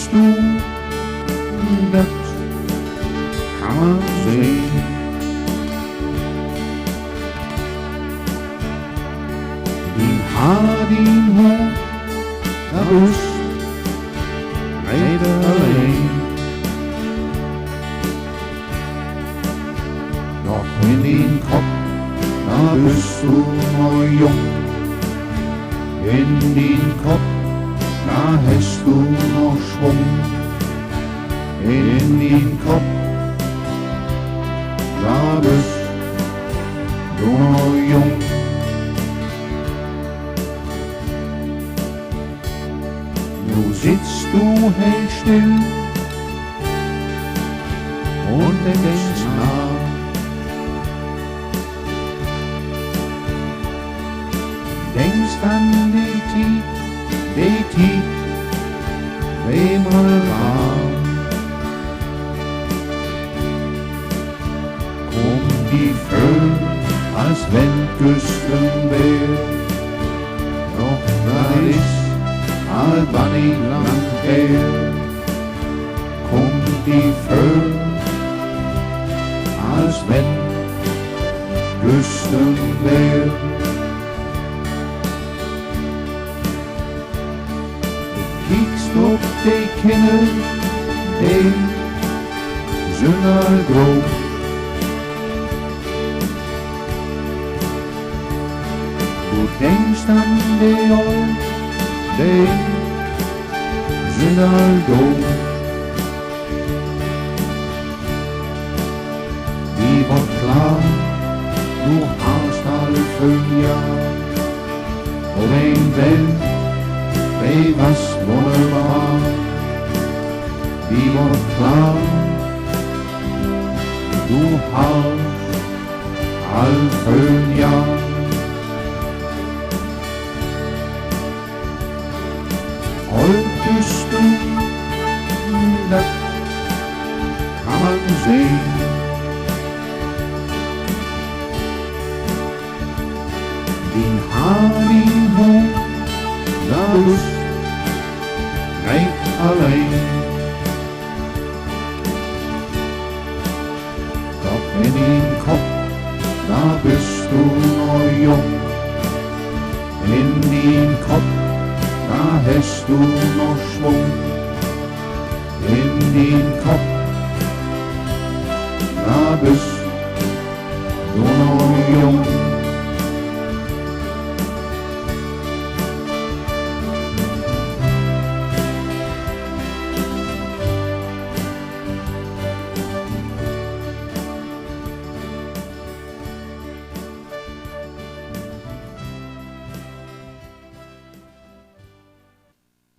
bist du, das kann man sehen. Die Haar, die hoch, da bist leider allein. Doch in den Kopf, da bist du noch jung. In den Kopf, da hast du noch Schwung. In den Kopf, da bist du noch jung. Nu sitzt du hell still und denkst nach. Denkst an die Tiet, wie mal war. Kommt die Föhn, als wenn Küsten wär. Doch da ist all wann ich lang her. Kommt die Föhn, als wenn Küsten wär. Kiekst op die Kinder, die sind all groß. Du denkst an die Old, die sind all doof. Die wird klar, du hast all 5 Jahre. Op een Welt, wie was wunderbar. Die wird klar, du hast all 5 Jahre. Bist du, das kann man sehen. Den Haar, die hoch, da bist recht allein. Doch in den Kopf, da bist du noch jung. In den Kopf, da hast du noch Schwung. In den Kopf, da bist du noch jung.